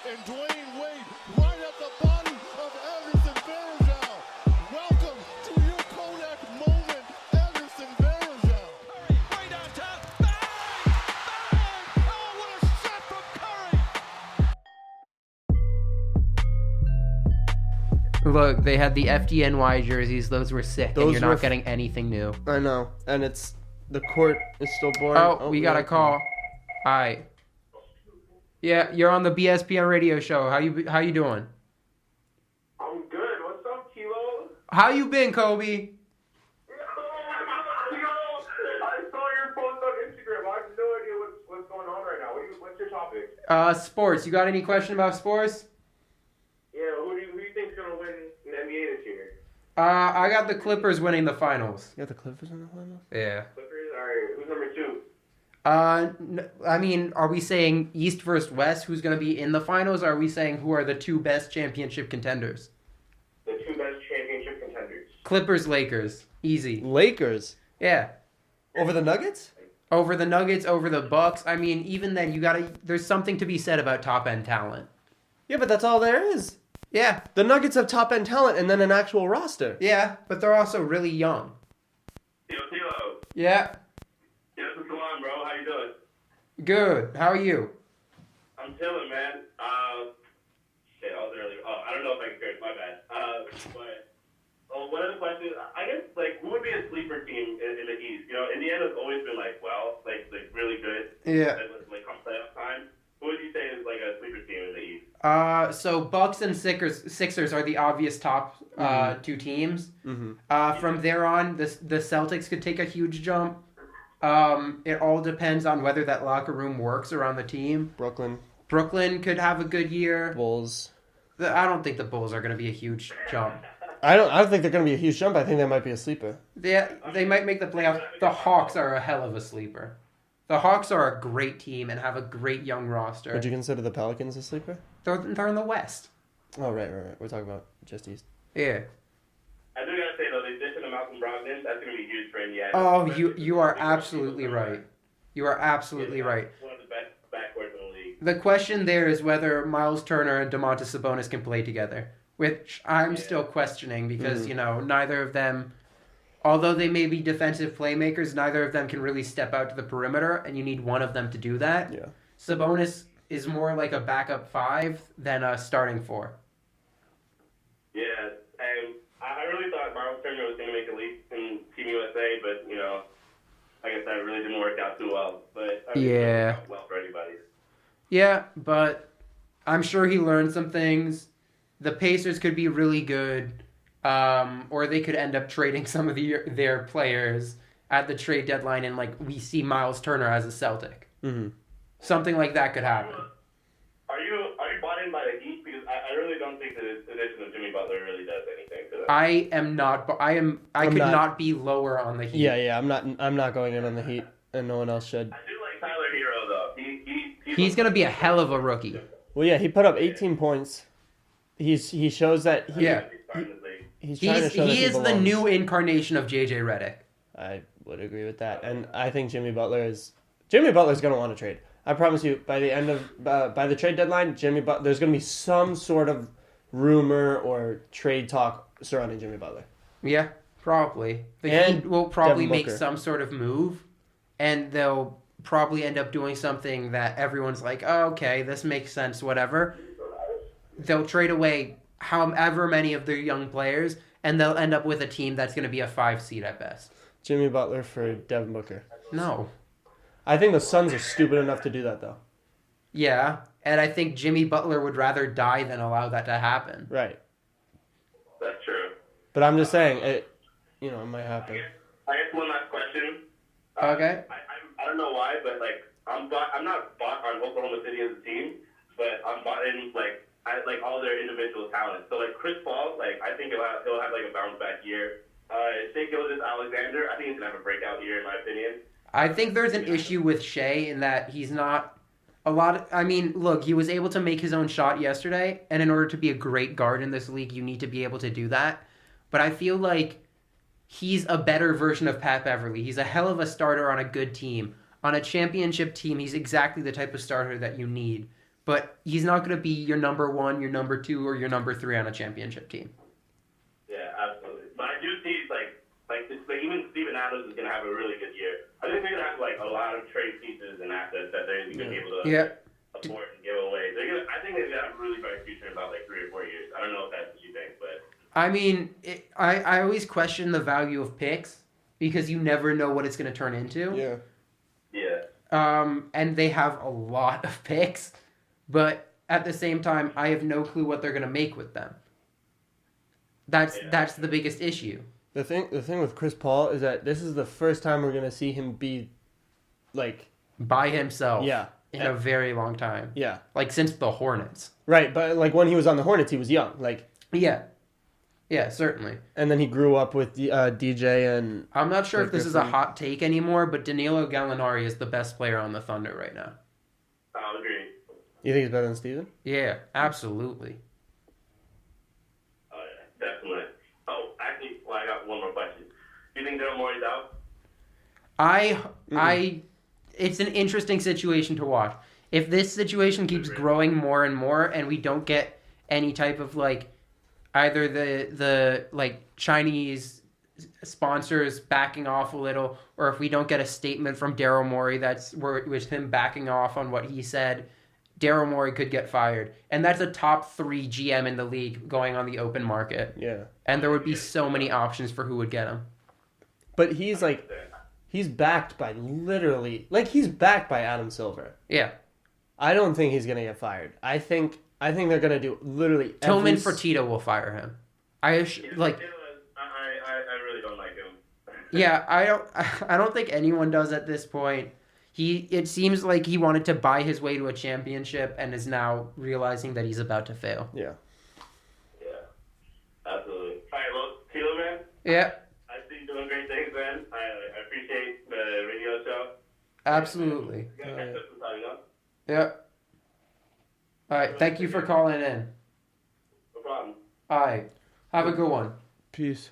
and Dwayne Wade right at the body of Anderson Varejao. Welcome to your Kodak moment, Anderson Varejao. Curry way down top. Bang! Bang! Oh, what a shot from Curry! Look, they had the FDNY jerseys. Those were sick, and Those you're were not getting anything new. I know, and the court is still boring. Oh, we got a call. Hi. Yeah, you're on the BSPN radio show. How you doing? I'm good. What's up, Kilo? How you been, Kobe? I saw your post on Instagram. I have no idea what's going on right now. What's your topic? Sports. You got any question about sports? Yeah, who do you think's gonna win in the NBA this year? I got the Clippers winning the finals. You got the Clippers in the finals? Yeah. Clippers. All right. Who's number 2? I mean, are we saying East versus West? Who's going to be in the finals? Or are we saying who are the two best championship contenders? The 2 best championship contenders. Clippers, Lakers, easy. Lakers Yeah. over the Nuggets? Over the Nuggets, over the Bucks. I mean, even then, there's something to be said about top end talent. Yeah, but that's all there is. Yeah, The Nuggets have top end talent and then an actual roster. yeah, but they're also really young. Tilo. Yeah, Yes, what's going on, bro? How you doing? good. How are you? I'm chilling, man. Shit, I was early. Oh, I don't know if I can curse. My bad. One of the questions, I guess, like, who would be a sleeper team in the East? You know, Indiana's always been like really good. Yeah. Like come playoff time. Who would you say is like a sleeper team in the East? So Bucks and Sixers are the obvious top two teams. Mm-hmm. From there on, the Celtics could take a huge jump. It all depends on whether that locker room works around the team. Brooklyn could have a good year. Bulls. I don't think the Bulls are going to be a huge jump. I don't think they're going to be a huge jump. I think they might be a sleeper. They might make the playoffs. The Hawks are a hell of a sleeper. The Hawks are a great team and have a great young roster. Would you consider the Pelicans a sleeper? They're in the West. Oh, right. We're talking about just East. Yeah. I do gotta say though, the addition of Malcolm Brogdon, that's gonna be huge for Indiana. Oh, you are absolutely right. You are absolutely right. One of the best backcourts in the league. The question there is whether Miles Turner and Domantas Sabonis can play together, which I'm still questioning because, neither of them, although they may be defensive playmakers, neither of them can really step out to the perimeter, and you need one of them to do that. Yeah. Sabonis is more like a backup 5 than a starting 4. Yeah, and I really thought Miles Turner was gonna make a leap in Team USA, but I guess that really didn't work out too well. But I mean, it worked out well for anybody. Yeah, but I'm sure he learned some things. The Pacers could be really good, or they could end up trading some of their players at the trade deadline, and we see Miles Turner as a Celtic. Mm-hmm. Something like that could happen. Are you bought in by the Heat? Because I really don't think the addition of Jimmy Butler really does anything to them. I am not. I could not be lower on the Heat. Yeah. I'm not going in on the Heat, and no one else should. I do like Tyler Hero though. He's gonna be a hell of a rookie. Well, yeah, he put up 18 points. He shows that. He's trying to show that he is the belongs. new incarnation of JJ Redick. I would agree with that, and I think Jimmy Butler's going to want to trade. I promise you, by the end of by the trade deadline, there's going to be some sort of rumor or trade talk surrounding Jimmy Butler. Yeah, probably. The Heat will probably make some sort of move, and they'll probably end up doing something that everyone's like, oh, okay, this makes sense, whatever. They'll trade away however many of their young players, and they'll end up with a team that's going to be a 5 seed at best. Jimmy Butler for Devin Booker. No. I think the Suns are stupid enough to do that, though. Yeah, and I think Jimmy Butler would rather die than allow that to happen. Right. That's true. But I'm just saying, it might happen. I guess one last question. Okay. I don't know why, but I'm not bought on Oklahoma City as a team, but I'm bought in all their individual talents. So Chris Paul, I think he'll have a bounce back year. Shai Gilgeous-Alexander, I think he's gonna have a breakout year in my opinion. I think there's an issue with Shea in that he's not look, he was able to make his own shot yesterday, and in order to be a great guard in this league, you need to be able to do that. But I feel like he's a better version of Pat Beverly. He's a hell of a starter on a good team. On a championship team, he's exactly the type of starter that you need. but he's not going to be your number 1, your number 2, or your number 3 on a championship team. Yeah, absolutely. But I do see even Steven Adams is going to have a really good year. I think they're going to have like a lot of trade pieces and assets that they're going to be able to afford and give away. I think they're going to have a really bright future in about like 3 or 4 years. I don't know if that's what you think, but I mean, I always question the value of picks because you never know what it's going to turn into. Yeah. Yeah. And they have a lot of picks, but at the same time, I have no clue what they're going to make with them. That's the biggest issue. The thing with Chris Paul is that this is the first time we're going to see him be, like... by himself. Yeah. In a very long time. Yeah. Like, since the Hornets. Right, but, like, when he was on the Hornets, he was young. Like... Yeah. Yeah, certainly. And then he grew up with DJ and... I'm not sure if this is a hot take anymore, but Danilo Gallinari is the best player on the Thunder right now. I'll agree. You think he's better than Steven? Yeah, absolutely. Oh, yeah, definitely. Oh, actually, I got one more question. Do you think Daryl Morey's out? It's an interesting situation to watch. If this situation keeps growing more and more and we don't get any type of, like, either the like Chinese sponsors backing off a little, or if we don't get a statement from Daryl Morey that's with him backing off on what he said, Daryl Morey could get fired. And that's a top 3 GM in the league going on the open market. Yeah. And there would be so many options for who would get him. But he's like, he's backed by literally, like he's backed by Adam Silver. Yeah. I don't think he's going to get fired. I think they're going to do literally Tillman Fertitta will fire him. I really don't like him. Yeah, I don't think anyone does at this point. It seems like he wanted to buy his way to a championship and is now realizing that he's about to fail. Yeah. Yeah. Absolutely. All right, well, Tilo, man. Yeah. I see you doing great things, man. I appreciate the radio show. Absolutely. You gotta catch up sometime, you know? Yeah. All right. Thank you for calling in. No problem. All right. Have a good one. Peace.